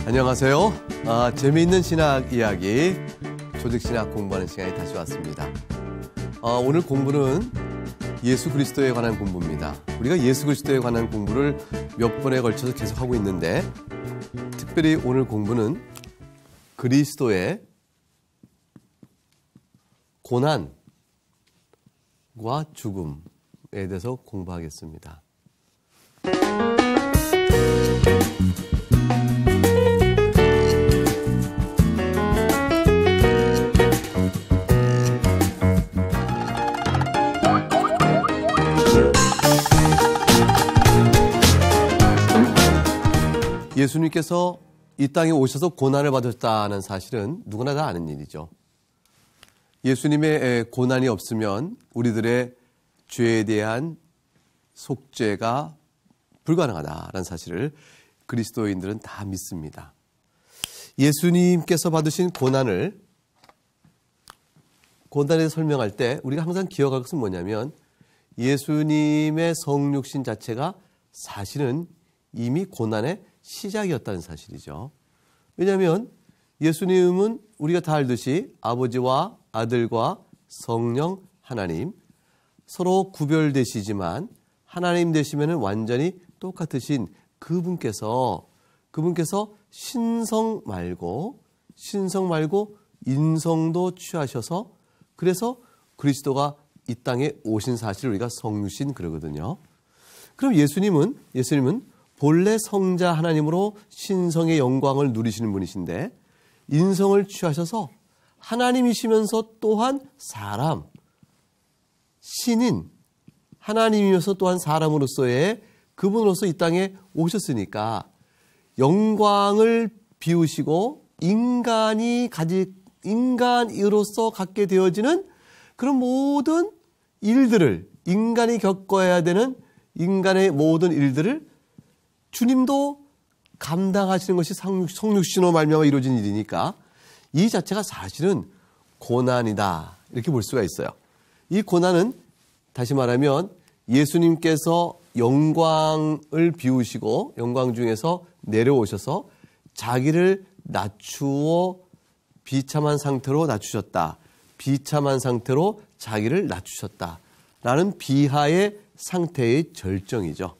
안녕하세요. 재미있는 신학 이야기, 조직신학 공부하는 시간이 다시 왔습니다. 오늘 공부는 예수 그리스도에 관한 공부입니다. 우리가 예수 그리스도에 관한 공부를 몇 번에 걸쳐서 계속하고 있는데, 특별히 오늘 공부는 그리스도의 고난과 죽음에 대해서 공부하겠습니다. 예수님께서 이 땅에 오셔서 고난을 받으셨다는 사실은 누구나 다 아는 일이죠. 예수님의 고난이 없으면 우리들의 죄에 대한 속죄가 불가능하다는 사실을 그리스도인들은 다 믿습니다. 예수님께서 받으신 고난에 설명할 때 우리가 항상 기억할 것은 뭐냐면, 예수님의 성육신 자체가 사실은 이미 고난의 시작이었다는 사실이죠. 왜냐하면 예수님은 우리가 다 알듯이 아버지와 아들과 성령 하나님 서로 구별되시지만 하나님 되시면 완전히 똑같으신 그분께서 신성 말고 인성도 취하셔서, 그래서 그리스도가 이 땅에 오신 사실을 우리가 성육신 그러거든요. 그럼 예수님은 본래 성자 하나님으로 신성의 영광을 누리시는 분이신데, 인성을 취하셔서 하나님이시면서 또한 사람, 신인, 하나님이면서 또한 사람으로서의 그분으로서 이 땅에 오셨으니까 영광을 비우시고 인간으로서 갖게 되어지는 그런 모든 일들을, 인간이 겪어야 되는 인간의 모든 일들을 주님도 감당하시는 것이 성육신으로 말미암아 이루어진 일이니까 이 자체가 사실은 고난이다, 이렇게 볼 수가 있어요. 이 고난은 다시 말하면 예수님께서 영광을 비우시고 영광 중에서 내려오셔서 자기를 낮추어 비참한 상태로 낮추셨다, 비참한 상태로 자기를 낮추셨다라는 비하의 상태의 절정이죠.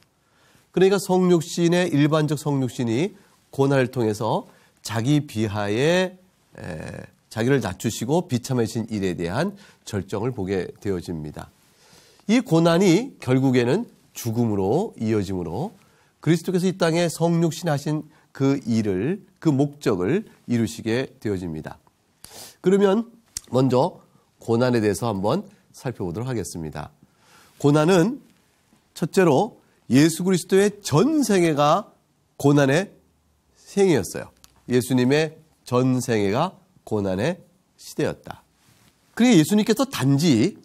그러니까 성육신의 일반적 성육신이 고난을 통해서 자기 비하에 자기를 낮추시고 비참해진 일에 대한 절정을 보게 되어집니다. 이 고난이 결국에는 죽음으로 이어지므로 그리스도께서 이 땅에 성육신하신 그 일을, 그 목적을 이루시게 되어집니다. 그러면 먼저 고난에 대해서 한번 살펴보도록 하겠습니다. 고난은 첫째로 예수 그리스도의 전 생애가 고난의 생애였어요. 예수님의 전 생애가 고난의 시대였다. 그러니까 예수님께서 단지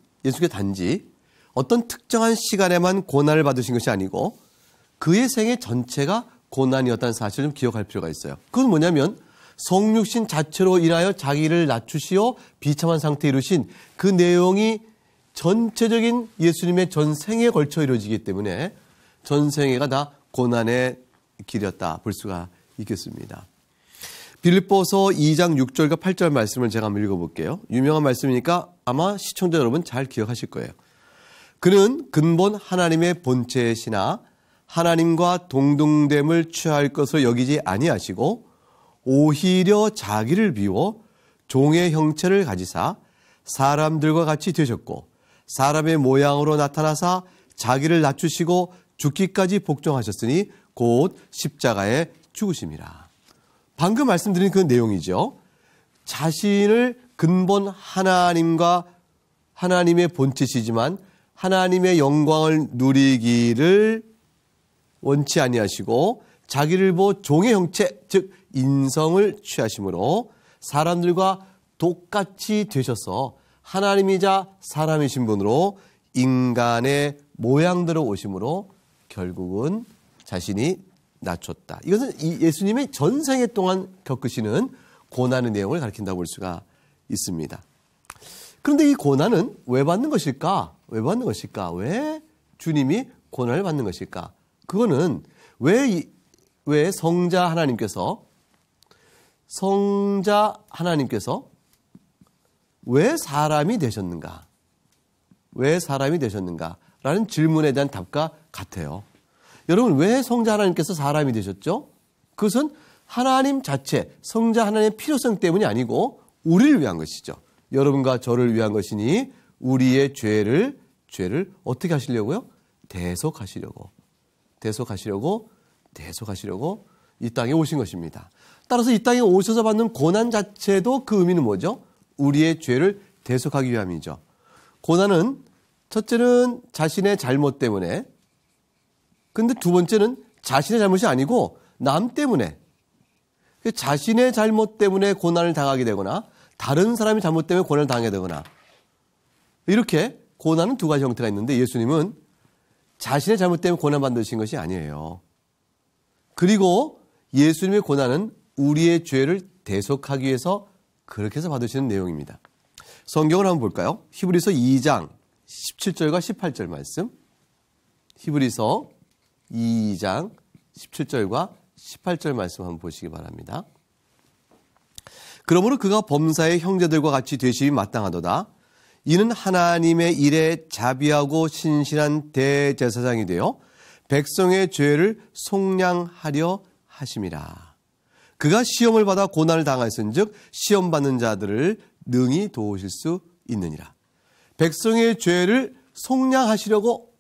어떤 특정한 시간에만 고난을 받으신 것이 아니고 그의 생애 전체가 고난이었다는 사실을 좀 기억할 필요가 있어요. 그건 뭐냐면 성육신 자체로 인하여 자기를 낮추시어 비참한 상태에 이르신 그 내용이 전체적인 예수님의 전 생애에 걸쳐 이루어지기 때문에 전 생애가 다 고난의 길이었다 볼 수가 있겠습니다. 빌립보서 2장 6절과 8절 말씀을 제가 한번 읽어볼게요. 유명한 말씀이니까 아마 시청자 여러분 잘 기억하실 거예요. 그는 근본 하나님의 본체시나 하나님과 동등됨을 취할 것을 여기지 아니하시고 오히려 자기를 비워 종의 형체를 가지사 사람들과 같이 되셨고 사람의 모양으로 나타나사 자기를 낮추시고 죽기까지 복종하셨으니 곧 십자가에 죽으심이라. 방금 말씀드린 그 내용이죠. 자신을 근본 하나님과 하나님의 본체시지만 하나님의 영광을 누리기를 원치 아니하시고 자기를 보고 종의 형체, 즉 인성을 취하심으로 사람들과 똑같이 되셔서 하나님이자 사람이신 분으로 인간의 모양대로 오심으로 결국은 자신이 낮췄다. 이것은 예수님의 전생애 동안 겪으시는 고난의 내용을 가리킨다고 볼 수가 있습니다. 그런데 이 고난은 왜 받는 것일까? 왜 주님이 고난을 받는 것일까? 그거는 왜 성자 하나님께서 성자 하나님께서 왜 사람이 되셨는가? 왜 사람이 되셨는가? 라는 질문에 대한 답과 같아요. 여러분, 왜 성자 하나님께서 사람이 되셨죠? 그것은 하나님 자체, 성자 하나님의 필요성 때문이 아니고 우리를 위한 것이죠. 여러분과 저를 위한 것이니 우리의 죄를 어떻게 하시려고요? 대속하시려고 이 땅에 오신 것입니다. 따라서 이 땅에 오셔서 받는 고난 자체도 그 의미는 뭐죠? 우리의 죄를 대속하기 위함이죠. 고난은 첫째는 자신의 잘못 때문에, 근데 두 번째는 자신의 잘못이 아니고 남 때문에, 자신의 잘못 때문에 고난을 당하게 되거나 다른 사람의 잘못 때문에 고난을 당하게 되거나, 이렇게 고난은 두 가지 형태가 있는데 예수님은 자신의 잘못 때문에 고난 받으신 것이 아니에요. 그리고 예수님의 고난은 우리의 죄를 대속하기 위해서 그렇게 해서 받으시는 내용입니다. 성경을 한번 볼까요? 히브리서 2장 17절과 18절 말씀. 히브리서 2장 17절과 18절 말씀 한번 보시기 바랍니다. 그러므로 그가 범사의 형제들과 같이 되심이 마땅하도다. 이는 하나님의 일에 자비하고 신실한 대제사장이 되어 백성의 죄를 속량하려 하심이라. 그가 시험을 받아 고난을 당하였은즉 시험 받는 자들을 능히 도우실 수 있느니라. 백성의 죄를 속량하시려고,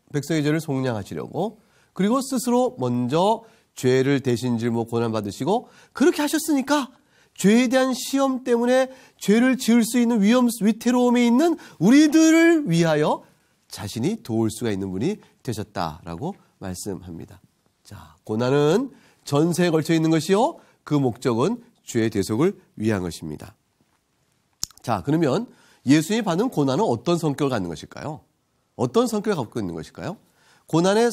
그리고 스스로 먼저 죄를 대신 짊어 고난 받으시고, 그렇게 하셨으니까 죄에 대한 시험 때문에 죄를 지을 수 있는 위태로움이 있는 우리들을 위하여 자신이 도울 수가 있는 분이 되셨다라고 말씀합니다. 자, 고난은 전세에 걸쳐 있는 것이요, 그 목적은 죄의 대속을 위한 것입니다. 자, 그러면 예수님이 받은 고난은 어떤 성격을 갖는 것일까요? 어떤 성격을 갖고 있는 것일까요? 고난의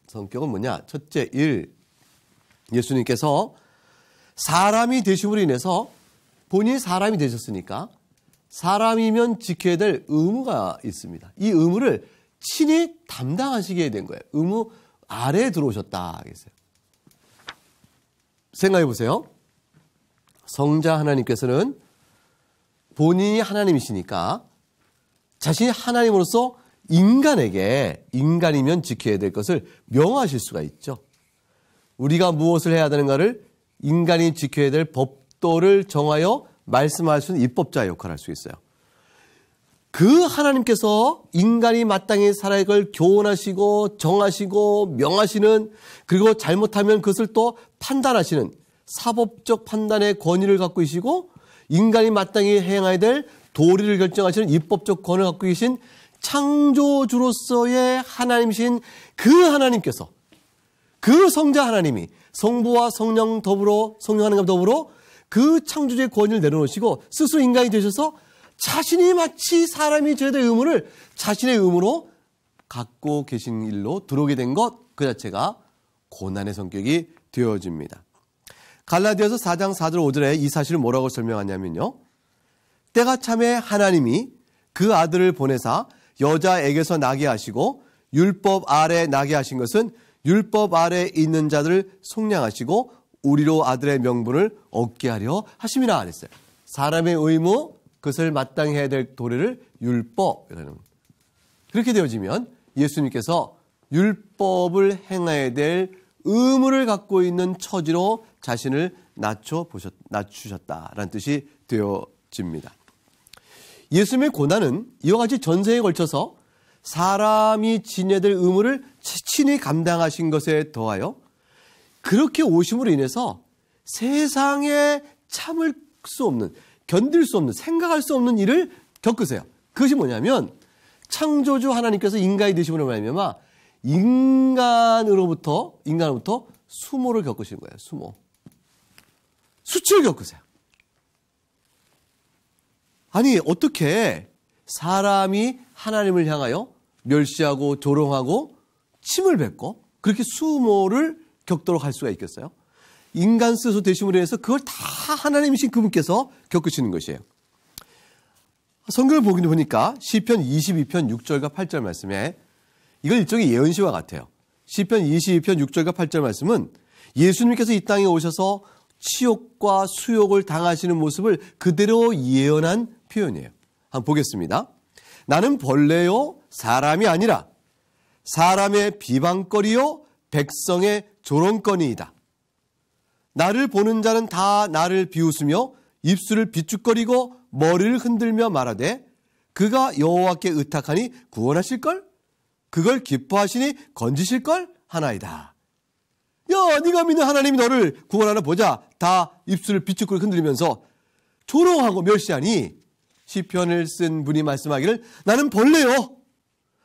성격은 뭐냐? 첫째, 예수님께서 사람이 되심으로 인해서 본인이 사람이 되셨으니까 사람이면 지켜야 될 의무가 있습니다. 이 의무를 친히 담당하시게 된 거예요. 의무 아래에 들어오셨다 하겠어요. 생각해 보세요. 성자 하나님께서는 본인이 하나님이시니까 자신이 하나님으로서 인간이면 지켜야 될 것을 명하실 수가 있죠. 우리가 무엇을 해야 되는가를 인간이 지켜야 될 법도를 정하여 말씀할 수 있는 입법자의 역할을 할 수 있어요. 그 하나님께서 인간이 마땅히 살아야 할 걸 교훈하시고 정하시고 명하시는, 그리고 잘못하면 그것을 또 판단하시는 사법적 판단의 권위를 갖고 계시고, 인간이 마땅히 행해야 될 도리를 결정하시는 입법적 권위를 갖고 계신 창조주로서의 하나님이신 그 하나님께서, 그 성자 하나님이 성부와 성령 하나님과 더불어 그 창조주의 권위를 내려놓으시고 스스로 인간이 되셔서 자신이 마치 사람이 져야 될 의무를 자신의 의무로 갖고 계신 일로 들어오게 된 것, 그 자체가 고난의 성격이 되어집니다. 갈라디아서 4장 4절 5절에 이 사실을 뭐라고 설명하냐면요, 때가 참에 하나님이 그 아들을 보내사 여자에게서 나게 하시고 율법 아래 나게 하신 것은 율법 아래 있는 자들을 속량하시고 우리로 아들의 명분을 얻게 하려 하심이라 그랬어요. 사람의 의무, 그것을 마땅히 해야 될 도리를 율법이라는. 그렇게 되어지면 예수님께서 율법을 행해야 될 의무를 갖고 있는 처지로 자신을 낮추셨다라는 뜻이 되어집니다. 예수님의 고난은 이와 같이 전세에 걸쳐서 사람이 지녀야 될 의무를 친히 감당하신 것에 더하여 그렇게 오심으로 인해서 세상에 참을 수 없는, 견딜 수 없는, 생각할 수 없는 일을 겪으세요. 그것이 뭐냐면 창조주 하나님께서 인간이 되심으로 말미암아 인간으로부터 수모를 겪으시는 거예요. 수치를 겪으세요. 아니, 어떻게 사람이 하나님을 향하여 멸시하고 조롱하고 침을 뱉고 그렇게 수모를 겪도록 할 수가 있겠어요? 인간 스스로 되심으로 해서 그걸 다 하나님이신 그분께서 겪으시는 것이에요. 성경을 보니까 시편 22편 6절과 8절 말씀에 이걸 일종의 예언시와 같아요. 시편 22편 6절과 8절 말씀은 예수님께서 이 땅에 오셔서 치욕과 수욕을 당하시는 모습을 그대로 예언한 표현이에요. 한번 보겠습니다. 나는 벌레요 사람이 아니라 사람의 비방거리요 백성의 조롱거리이다. 나를 보는 자는 다 나를 비웃으며 입술을 비축거리고 머리를 흔들며 말하되 그가 여호와께 의탁하니 구원하실걸? 그걸 기뻐하시니 건지실걸? 하나이다. 야, 네가 믿는 하나님이 너를 구원하나 보자. 다 입술을 비축거리고 흔들면서 조롱하고 멸시하니 시편을 쓴 분이 말씀하기를 나는 벌레요.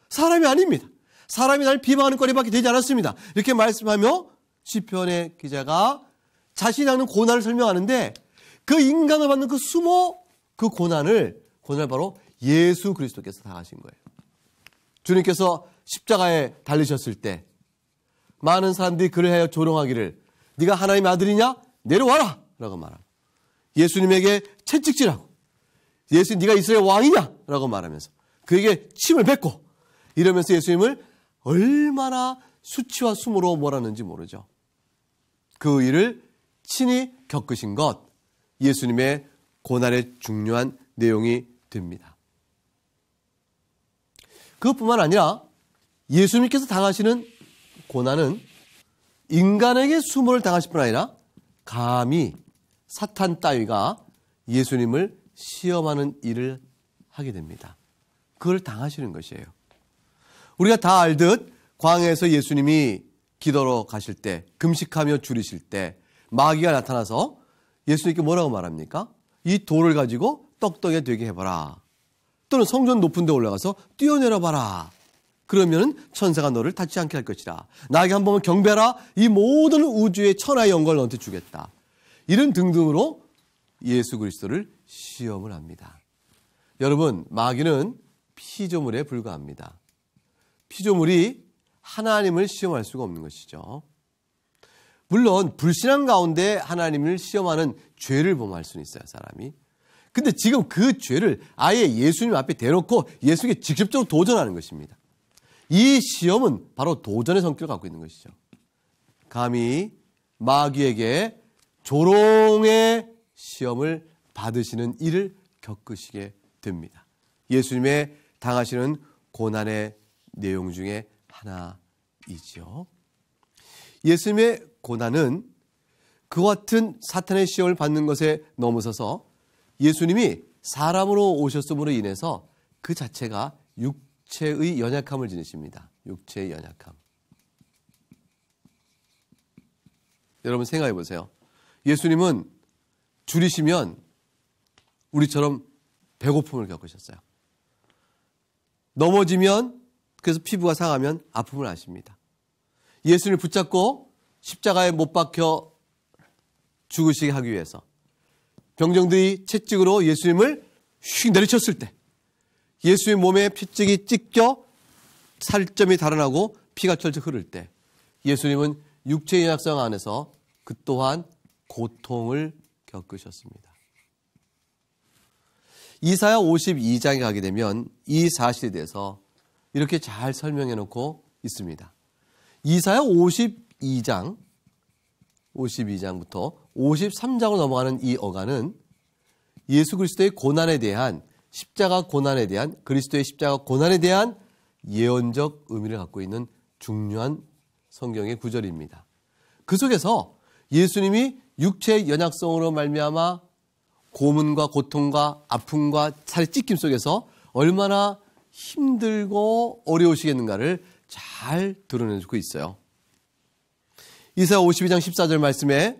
사람이 아닙니다. 사람이 나를 비방하는 거리밖에 되지 않았습니다. 이렇게 말씀하며 시편의 기자가 자신이 당하는 고난을 설명하는데 그 인간을 받는 그 수모 그 고난을 바로 예수 그리스도께서 당하신 거예요. 주님께서 십자가에 달리셨을 때 많은 사람들이 그를 하여 조롱하기를 네가 하나님의 아들이냐? 내려와라! 라고 말하고 예수님에게 채찍질하고 예수 네가 이스라엘 왕이냐? 라고 말하면서 그에게 침을 뱉고 이러면서 예수님을 얼마나 수치와 수모로 몰았는지 모르죠. 그 일을 친히 겪으신 것 예수님의 고난의 중요한 내용이 됩니다. 그것뿐만 아니라 예수님께서 당하시는 고난은 인간에게 수모를 당하실 뿐 아니라 감히 사탄 따위가 예수님을 시험하는 일을 하게 됩니다. 그걸 당하시는 것이에요. 우리가 다 알듯 광야에서 예수님이 기도로 가실 때 금식하며 줄이실 때 마귀가 나타나서 예수님께 뭐라고 말합니까? 이 돌을 가지고 떡떡이 되게 해봐라. 또는 성전 높은 데 올라가서 뛰어내려봐라. 그러면 천사가 너를 닿지 않게 할 것이다. 나에게 한 번만 경배하라. 이 모든 우주의 천하의 영광을 너한테 주겠다. 이런 등등으로 예수 그리스도를 시험을 합니다. 여러분, 마귀는 피조물에 불과합니다. 피조물이 하나님을 시험할 수가 없는 것이죠. 물론 불신앙 가운데 하나님을 시험하는 죄를 범할 수는 있어요, 사람이. 근데 지금 그 죄를 아예 예수님 앞에 대놓고 예수님께 직접적으로 도전하는 것입니다. 이 시험은 바로 도전의 성격을 갖고 있는 것이죠. 감히 마귀에게 조롱의 시험을 받으시는 일을 겪으시게 됩니다. 예수님의 당하시는 고난의 내용 중에 하나이죠. 예수님의 고난은 그와 같은 사탄의 시험을 받는 것에 넘어서서 예수님이 사람으로 오셨음으로 인해서 그 자체가 육체의 연약함을 지니십니다. 육체의 연약함. 여러분 생각해 보세요. 예수님은 줄이시면 우리처럼 배고픔을 겪으셨어요. 넘어지면 그래서 피부가 상하면 아픔을 아십니다. 예수님을 붙잡고 십자가에 못 박혀 죽으시게 하기 위해서 병정들이 채찍으로 예수님을 휙 내리쳤을 때 예수의 몸에 피찍이 찢겨 살점이 달아나고 피가 철철 흐를 때 예수님은 육체의 연약성 안에서 그 또한 고통을 겪으셨습니다. 이사야 52장에 가게 되면 이 사실에 대해서 이렇게 잘 설명해 놓고 있습니다. 이사야 52장부터 53장으로 넘어가는 이 어간은 예수 그리스도의 고난에 대한 십자가 고난에 대한 그리스도의 십자가 고난에 대한 예언적 의미를 갖고 있는 중요한 성경의 구절입니다. 그 속에서 예수님이 육체의 연약성으로 말미암아 고문과 고통과 아픔과 살의 찢김 속에서 얼마나 힘들고 어려우시겠는가를 잘 드러내주고 있어요. 이사야 52장 14절 말씀에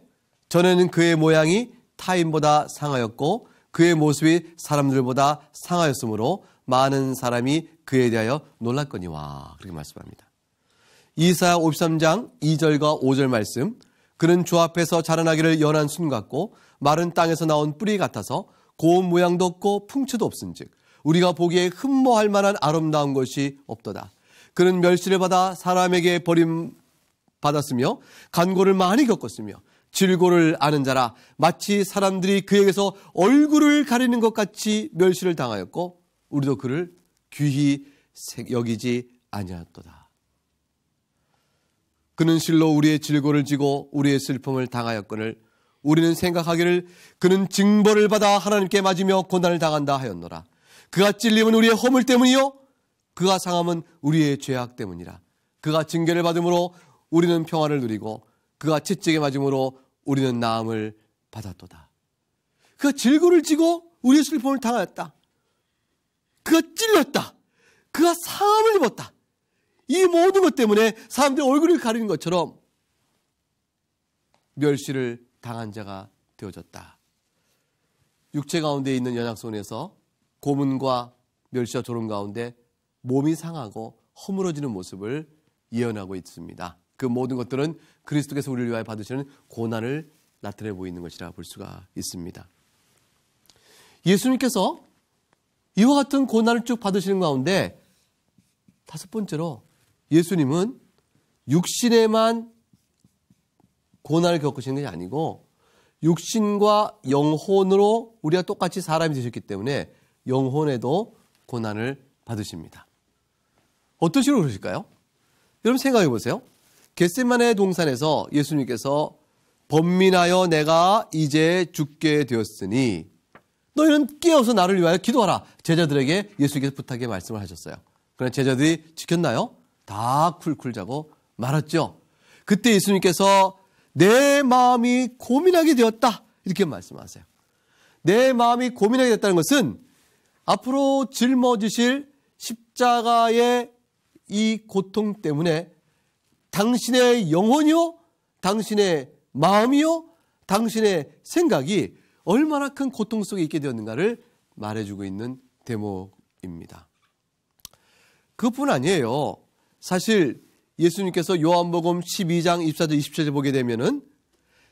전에는 그의 모양이 타인보다 상하였고 그의 모습이 사람들보다 상하였으므로 많은 사람이 그에 대하여 놀랐거니와 그렇게 말씀합니다. 이사야 53장 2절과 5절 말씀 그는 주 앞에서 자라나기를 연한 순 같고 마른 땅에서 나온 뿌리 같아서 고운 모양도 없고 풍채도 없은즉 우리가 보기에 흠모할 만한 아름다운 것이 없도다. 그는 멸시를 받아 사람에게 버림받았으며 간고를 많이 겪었으며 질고를 아는 자라 마치 사람들이 그에게서 얼굴을 가리는 것 같이 멸시를 당하였고 우리도 그를 귀히 여기지 아니하였도다. 그는 실로 우리의 질고를 지고 우리의 슬픔을 당하였거늘 우리는 생각하기를 그는 징벌을 받아 하나님께 맞으며 고난을 당한다 하였노라. 그가 찔림은 우리의 허물 때문이요 그가 상함은 우리의 죄악 때문이라. 그가 징계를 받음으로 우리는 평화를 누리고 그가 채찍에 맞음으로 우리는 나음을 받았도다. 그가 질고를 지고 우리의 슬픔을 당하였다. 그가 찔렸다. 그가 상함을 입었다. 이 모든 것 때문에 사람들이 얼굴을 가리는 것처럼 멸시를 당한 자가 되어졌다. 육체 가운데 있는 연약선에서 고문과 멸시와 조롱 가운데 몸이 상하고 허물어지는 모습을 예언하고 있습니다. 그 모든 것들은 그리스도께서 우리를 위하여 받으시는 고난을 나타내 보이는 것이라 볼 수가 있습니다. 예수님께서 이와 같은 고난을 쭉 받으시는 가운데 다섯 번째로 예수님은 육신에만 고난을 겪으시는 것이 아니고 육신과 영혼으로 우리가 똑같이 사람이 되셨기 때문에 영혼에도 고난을 받으십니다. 어떤 식으로 그러실까요? 여러분 생각해 보세요. 겟세마네 동산에서 예수님께서 번민하여 내가 이제 죽게 되었으니 너희는 깨어서 나를 위하여 기도하라. 제자들에게 예수님께서 부탁의 말씀을 하셨어요. 그러나 제자들이 지켰나요? 다 쿨쿨 자고 말았죠. 그때 예수님께서 내 마음이 고민하게 되었다. 이렇게 말씀하세요. 내 마음이 고민하게 됐다는 것은 앞으로 짊어지실 십자가의 이 고통 때문에 당신의 영혼이요, 당신의 마음이요, 당신의 생각이 얼마나 큰 고통 속에 있게 되었는가를 말해주고 있는 대목입니다. 그것뿐 아니에요. 사실 예수님께서 요한복음 12장 24절 27절 보게 되면은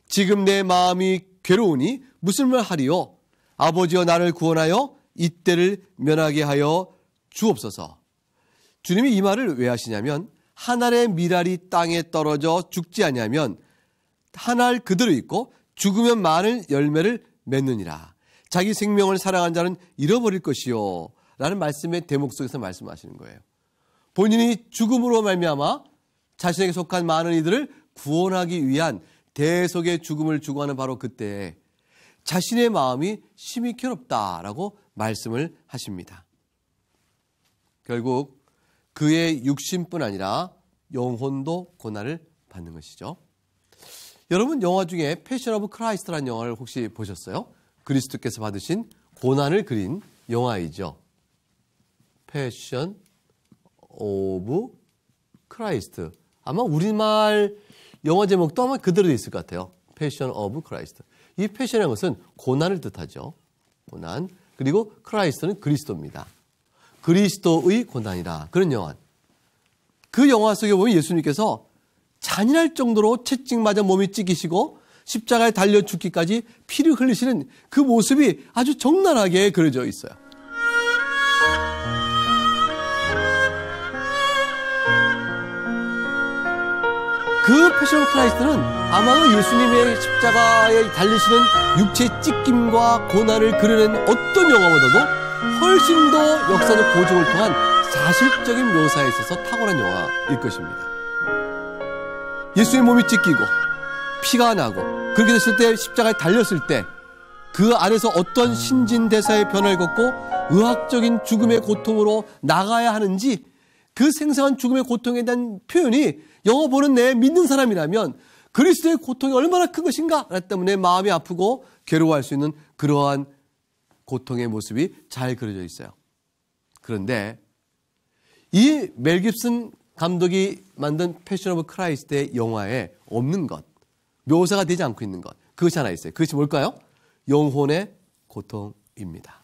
지금 내 마음이 괴로우니 무슨 말 하리요? 아버지여 나를 구원하여 이때를 면하게 하여 주옵소서. 주님이 이 말을 왜 하시냐면 한 알의 밀알이 땅에 떨어져 죽지 아니하면 한 알 그대로 있고 죽으면 많은 열매를 맺느니라. 자기 생명을 사랑한 자는 잃어버릴 것이요 라는 말씀의 대목 속에서 말씀하시는 거예요. 본인이 죽음으로 말미암아 자신에게 속한 많은 이들을 구원하기 위한 대속의 죽음을 주고하는 바로 그때에 자신의 마음이 심히 괴롭다라고 말씀을 하십니다. 결국 그의 육신뿐 아니라 영혼도 고난을 받는 것이죠. 여러분 영화 중에 패션 오브 크라이스트라는 영화를 혹시 보셨어요? 그리스도께서 받으신 고난을 그린 영화이죠. 패션 오브 크라이스트. 아마 우리말 영화 제목도 아마 그대로 돼 있을 것 같아요. 패션 오브 크라이스트. 이 패션이라는 것은 고난을 뜻하죠. 고난. 그리고 크라이스트는 그리스도입니다. 그리스도의 고난이라. 그런 영화. 그 영화 속에 보면 예수님께서 잔인할 정도로 채찍 맞아 몸이 찢기시고 십자가에 달려 죽기까지 피를 흘리시는 그 모습이 아주 적나라하게 그려져 있어요. 그 패션 오브 크라이스트는 아마도 예수님의 십자가에 달리시는 육체의 찢김과 고난을 그려낸 어떤 영화보다도 훨씬 더 역사적 고증을 통한 사실적인 묘사에 있어서 탁월한 영화일 것입니다. 예수의 몸이 찢기고 피가 나고 그렇게 됐을 때 십자가에 달렸을 때 그 안에서 어떤 신진대사의 변화를 겪고 의학적인 죽음의 고통으로 나가야 하는지 그 생생한 죽음의 고통에 대한 표현이 영화 보는 내 믿는 사람이라면 그리스도의 고통이 얼마나 큰 것인가 때문에 마음이 아프고 괴로워할 수 있는 그러한 고통의 모습이 잘 그려져 있어요. 그런데 이 멜 깁슨 감독이 만든 패션 오브 크라이스트의 영화에 없는 것, 묘사가 되지 않고 있는 것, 그것이 하나 있어요. 그것이 뭘까요? 영혼의 고통입니다.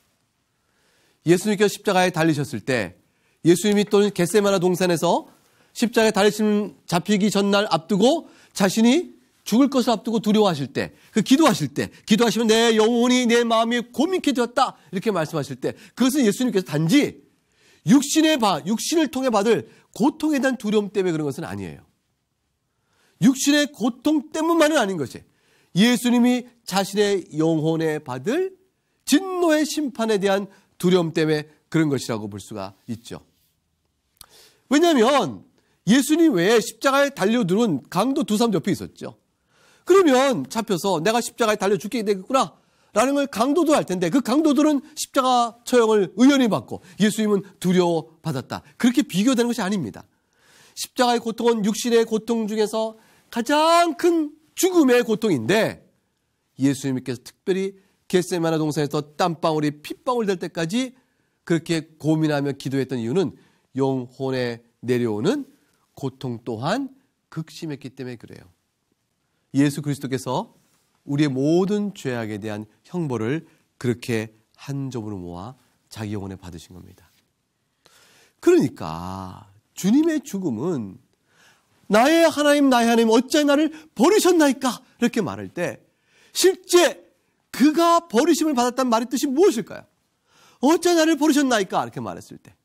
예수님께서 십자가에 달리셨을 때 예수님이 또 겟세마네 동산에서 십자가에 달리시는 잡히기 전날 앞두고 자신이 죽을 것을 앞두고 두려워하실 때, 그 기도하실 때, 기도하시면 내 영혼이 내 마음이 고민케 되었다 이렇게 말씀하실 때 그것은 예수님께서 단지 육신을 통해 받을 고통에 대한 두려움 때문에 그런 것은 아니에요. 육신의 고통 때문만은 아닌 것이 예수님이 자신의 영혼에 받을 진노의 심판에 대한 두려움 때문에 그런 것이라고 볼 수가 있죠. 왜냐하면 예수님 외에 십자가에 달려들은 강도 두 사람 옆에 있었죠. 그러면 잡혀서 내가 십자가에 달려 죽게 되겠구나 라는 걸 강도도 할 텐데, 그 강도들은 십자가 처형을 의연히 받고 예수님은 두려워받았다. 그렇게 비교되는 것이 아닙니다. 십자가의 고통은 육신의 고통 중에서 가장 큰 죽음의 고통인데, 예수님께서 특별히 겟세마네 동산에서 땀방울이 핏방울 될 때까지 그렇게 고민하며 기도했던 이유는 영혼에 내려오는 고통 또한 극심했기 때문에 그래요. 예수 그리스도께서 우리의 모든 죄악에 대한 형벌을 그렇게 한 점으로 모아 자기 영혼에 받으신 겁니다. 그러니까 주님의 죽음은 나의 하나님 나의 하나님 어찌 나를 버리셨나이까 이렇게 말할 때, 실제 그가 버리심을 받았다는 말의 뜻이 무엇일까요? 어찌 나를 버리셨나이까 이렇게 말했을 때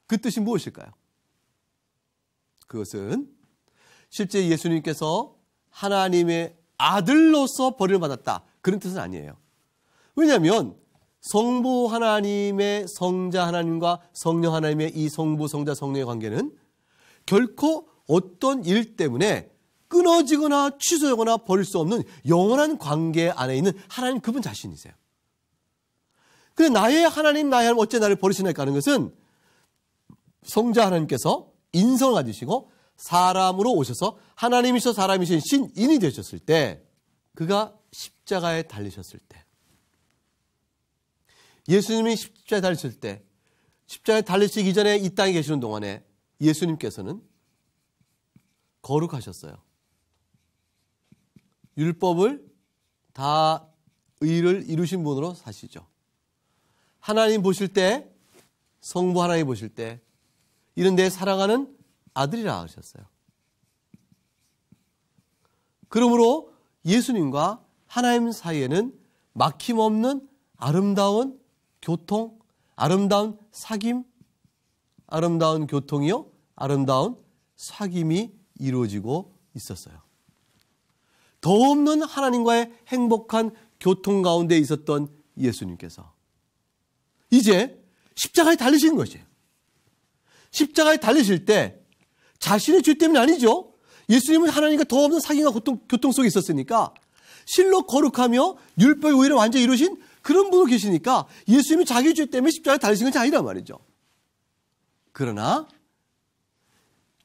그 뜻이 무엇일까요? 그것은 실제 예수님께서 하나님의 아들로서 버림을 받았다, 그런 뜻은 아니에요. 왜냐하면 성부 하나님의 성자 하나님과 성령 하나님의 이 성부 성자 성령의 관계는 결코 어떤 일 때문에 끊어지거나 취소하거나 버릴 수 없는 영원한 관계 안에 있는 하나님 그분 자신이세요. 그래, 나의 하나님 나의 하나님 어째 나를 버리시나이까 하는 것은 성자 하나님께서 인성을 가지시고 사람으로 오셔서 하나님이셔 사람이신 신인이 되셨을 때, 그가 십자가에 달리셨을 때, 예수님이 십자가에 달리실 때, 십자가에 달리시기 전에 이 땅에 계시는 동안에 예수님께서는 거룩하셨어요. 율법을 다 의를 이루신 분으로 사시죠. 하나님 보실 때, 성부 하나님 보실 때 이런 내 사랑하는 아들이라 하셨어요. 그러므로 예수님과 하나님 사이에는 막힘없는 아름다운 교통, 아름다운 사귐, 아름다운 교통이요, 아름다운 사귐이 이루어지고 있었어요. 더 없는 하나님과의 행복한 교통 가운데 있었던 예수님께서 이제 십자가에 달리신 것이에요. 십자가에 달리실 때 자신의 죄 때문이 아니죠. 예수님은 하나님과 더 없는 사귐과 교통 속에 있었으니까, 실로 거룩하며 율법의 의를 완전히 이루신 그런 분으로 계시니까 예수님이 자기 죄 때문에 십자가에 달리신 것이 아니란 말이죠. 그러나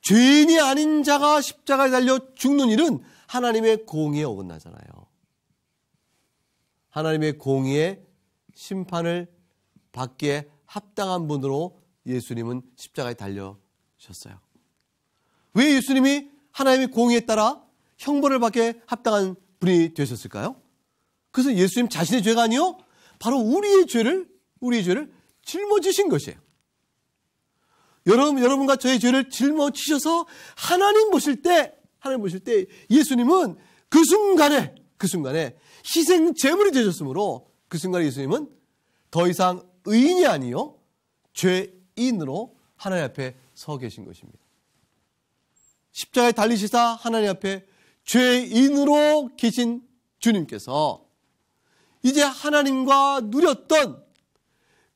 죄인이 아닌 자가 십자가에 달려 죽는 일은 하나님의 공의에 어긋나잖아요. 하나님의 공의의 심판을 받기에 합당한 분으로 예수님은 십자가에 달려셨어요. 왜 예수님이 하나님의 공의에 따라 형벌을 받기에 합당한 분이 되셨을까요? 그것은 예수님 자신의 죄가 아니요, 바로 우리의 죄를 짊어지신 것이에요. 여러분과 저의 죄를 짊어지셔서 하나님 보실 때 예수님은 그 순간에 희생 제물이 되셨으므로, 그 순간에 예수님은 더 이상 의인이 아니요 죄인으로 하나님 앞에 서 계신 것입니다. 십자가에 달리시사 하나님 앞에 죄인으로 계신 주님께서 이제 하나님과 누렸던,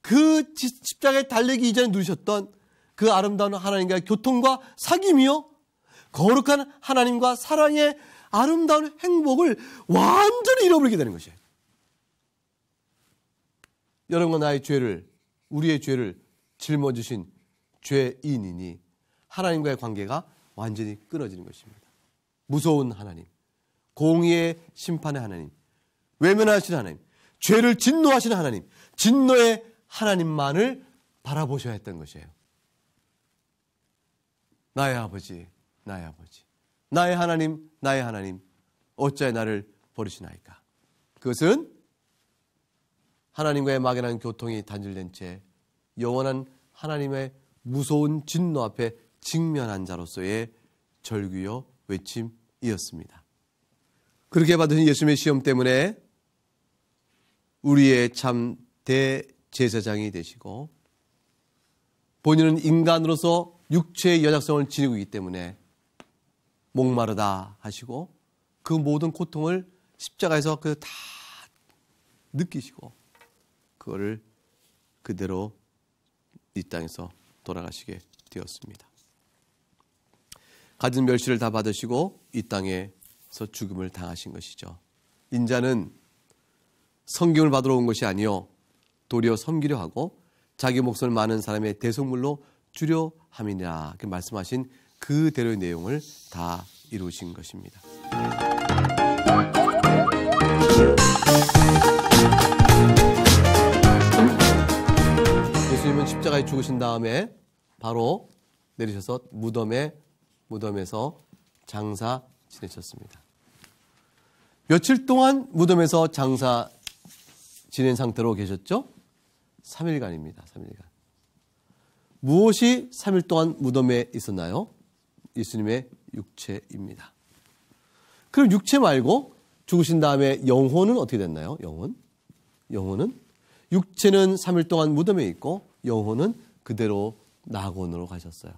그 십자가에 달리기 이전에 누리셨던 그 아름다운 하나님과의 교통과 사귐이요, 거룩한 하나님과 사랑의 아름다운 행복을 완전히 잃어버리게 되는 것이에요. 여러분과 나의 죄를, 우리의 죄를 짊어지신 죄인이니 하나님과의 관계가 완전히 끊어지는 것입니다. 무서운 하나님, 공의의 심판의 하나님, 외면하시는 하나님, 죄를 진노하시는 하나님, 진노의 하나님만을 바라보셔야 했던 것이에요. 나의 아버지, 나의 아버지, 나의 하나님, 어찌하여 나를 버리시나이까. 그것은 하나님과의 막연한 교통이 단절된 채 영원한 하나님의 무서운 진노 앞에 직면한 자로서의 절규요 외침이었습니다. 그렇게 받으신 예수님의 시험 때문에 우리의 참 대제사장이 되시고, 본인은 인간으로서 육체의 연약성을 지니고 있기 때문에 목마르다 하시고 그 모든 고통을 십자가에서 그 다 느끼시고 그거를 그대로 이 땅에서 돌아가시게 되었습니다. 가진 멸시를 다 받으시고 이 땅에 죽음을 당하신 것이죠. 인자는 성경을 받으러 온 것이 아니요 도리어 섬기려 하고 자기 목숨을 많은 사람의 대속물로 주려 함이니라. 이렇게 말씀하신 그대로의 내용을 다 이루신 것입니다. 예수님은 십자가에 죽으신 다음에 바로 내리셔서 무덤에서 장사 지내셨습니다. 며칠 동안 무덤에서 장사 지낸 상태로 계셨죠? 3일간입니다. 3일간. 무엇이 3일 동안 무덤에 있었나요? 예수님의 육체입니다. 그럼 육체 말고 죽으신 다음에 영혼은 어떻게 됐나요? 영혼은 육체는 3일 동안 무덤에 있고 영혼은 그대로 낙원으로 가셨어요.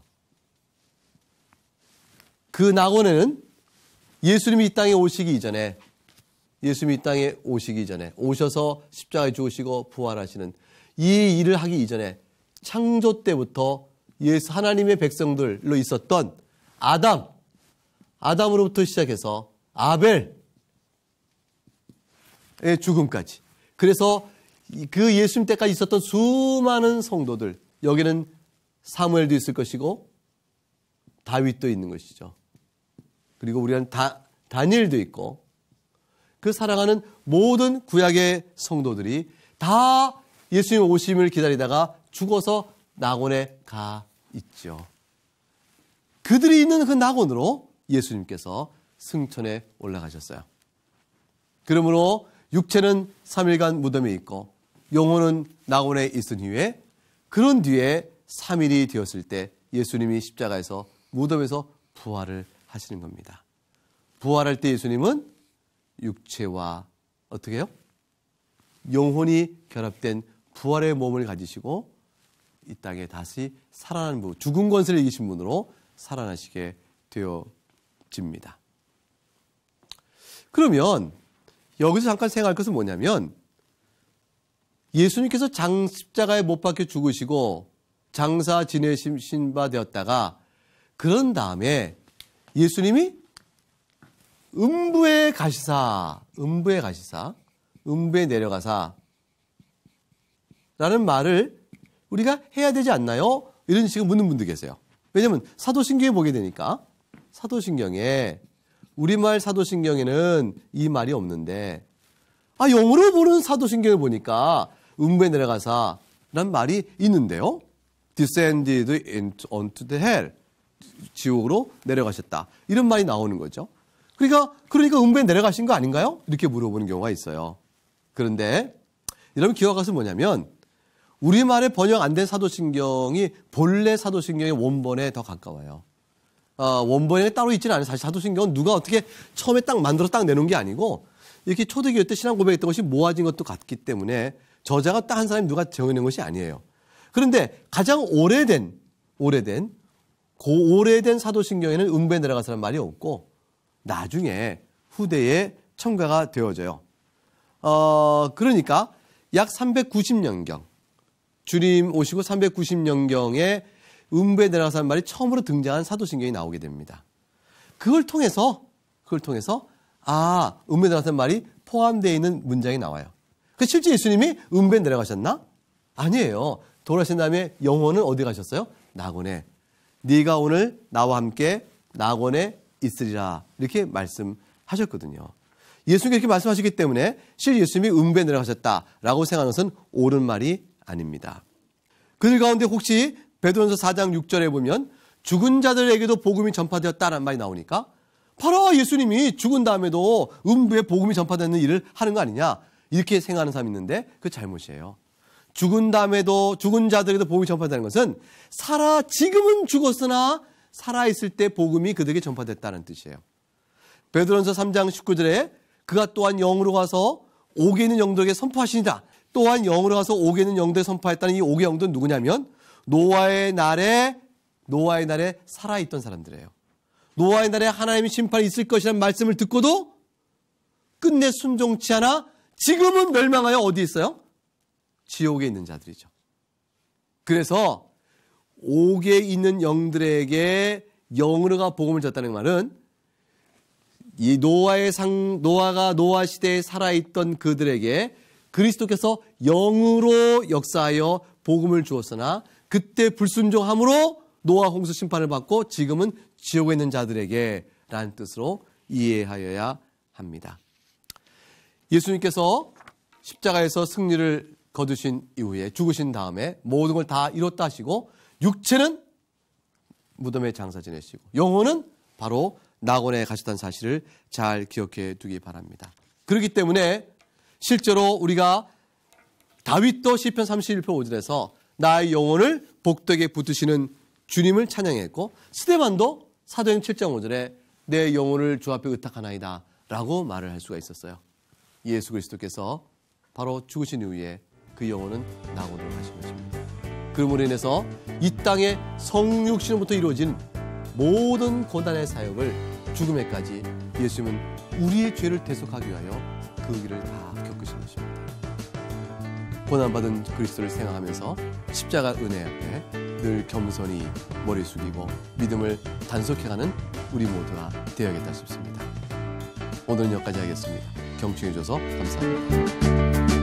그 낙원에는 예수님이 이 땅에 오시기 전에 오셔서 십자가에 죽으시고 부활하시는 이 일을 하기 이전에 창조 때부터 하나님의 백성들로 있었던 아담으로부터 시작해서 아벨의 죽음까지, 그래서 그 예수님 때까지 있었던 수많은 성도들, 여기는 사무엘도 있을 것이고 다윗도 있는 것이죠. 그리고 우리는 다니엘도 있고, 그 사랑하는 모든 구약의 성도들이 다 예수님 오심을 기다리다가 죽어서 낙원에 가 있죠. 그들이 있는 그 낙원으로 예수님께서 승천에 올라가셨어요. 그러므로 육체는 3일간 무덤에 있고 영혼은 낙원에 있은 후에, 그런 뒤에 3일이 되었을 때 예수님이 십자가에서 무덤에서 부활을 하시는 겁니다. 부활할 때 예수님은 육체와 어떻게 해요? 영혼이 결합된 부활의 몸을 가지시고 이 땅에 다시 살아나는 분, 죽은 권세를 이기신 분으로 살아나시게 되어집니다. 그러면 여기서 잠깐 생각할 것은 뭐냐면, 예수님께서 십자가에 못 박혀 죽으시고 장사 지내신 바 되었다가, 그런 다음에 예수님이 음부에 내려가사 라는 말을 우리가 해야 되지 않나요? 이런 식으로 묻는 분도 계세요. 왜냐하면 사도신경에 보게 되니까, 우리말 사도신경에는 이 말이 없는데, 영어로 보는 사도신경을 보니까 음부에 내려가사 라는 말이 있는데요. descended into the hell, 지옥으로 내려가셨다, 이런 말이 나오는 거죠. 그러니까 음부에 내려가신 거 아닌가요? 이렇게 물어보는 경우가 있어요. 그런데 여러분 기억할 것은 뭐냐면, 우리말에 번역 안 된 사도신경이 본래 사도신경의 원본에 더 가까워요. 원본에 따로 있지는 않아요. 사실 사도신경은 누가 어떻게 처음에 딱 만들어서 딱 내놓은 게 아니고, 이렇게 초대교회 때 신앙 고백했던 것이 모아진 것도 같기 때문에 저자가 딱 한 사람이 누가 정해낸 것이 아니에요. 그런데 가장 오래된 사도신경에는 음부에 내려가서라는 말이 없고, 나중에 후대에 첨가가 되어져요. 그러니까 약 390년경, 주님 오시고 390년경에 음부에 내려가서라는 말이 처음으로 등장한 사도신경이 나오게 됩니다. 그걸 통해서 음부에 내려가서라는 말이 포함되어 있는 문장이 나와요. 실제 예수님이 음부에 내려가셨나? 아니에요. 돌아가신 다음에 영혼은 어디 가셨어요? 낙원에. 네가 오늘 나와 함께 낙원에 있으리라, 이렇게 말씀하셨거든요. 예수님이 이렇게 말씀하셨기 때문에 실제 예수님이 음부에 내려가셨다라고 생각하는 것은 옳은 말이 아닙니다. 그들 가운데 혹시 베드로전서 4장 6절에 보면 죽은 자들에게도 복음이 전파되었다는 말이 나오니까, 바로 예수님이 죽은 다음에도 음부에 복음이 전파되는 일을 하는 거 아니냐, 이렇게 생각하는 사람이 있는데 그 잘못이에요. 죽은 자들에게도 복음이 전파되는 것은 지금은 죽었으나 살아있을 때 복음이 그들에게 전파됐다는 뜻이에요. 베드로전서 3장 19절에 그가 또한 영으로 가서 옥에 있는 영들에게 선포하시니라. 또한 영으로 가서 옥에 있는 영들에게 선포했다는 이 옥의 영들은 누구냐면 노아의 날에 살아있던 사람들이에요. 노아의 날에 하나님의 심판이 있을 것이라는 말씀을 듣고도 끝내 순종치 않아 지금은 멸망하여 어디 있어요? 지옥에 있는 자들이죠. 그래서 옥에 있는 영들에게 영으로가 복음을 줬다는 말은 이 노아가 노아 시대에 살아있던 그들에게 그리스도께서 영으로 역사하여 복음을 주었으나 그때 불순종함으로 노아 홍수 심판을 받고 지금은 지옥에 있는 자들에게 라는 뜻으로 이해하여야 합니다. 예수님께서 십자가에서 승리를 거두신 이후에 죽으신 다음에 모든 걸 다 이뤘다 하시고 육체는 무덤에 장사 지내시고 영혼은 바로 낙원에 가셨다는 사실을 잘 기억해 두기 바랍니다. 그렇기 때문에 실제로 우리가 다윗도 시편 31편 5절에서 나의 영혼을 복되게 붙드시는 주님을 찬양했고 스데반도 사도행 7장 5절에 내 영혼을 주 앞에 의탁하나이다 라고 말을 할 수가 있었어요. 예수 그리스도께서 바로 죽으신 이후에 그 영혼은 낙원으로 가신 것입니다. 그러므로 인해서 이 땅의 성육신으로부터 이루어진 모든 고난의 사역을 죽음에까지 예수님은 우리의 죄를 대속하기 위하여 그 길을 다 겪으신 것입니다. 고난받은 그리스도를 생각하면서 십자가 은혜 앞에 늘 겸손히 머리 숙이고 믿음을 단속해가는 우리 모두가 되어야겠다 싶습니다. 오늘은 여기까지 하겠습니다. 경청해 주셔서 감사합니다.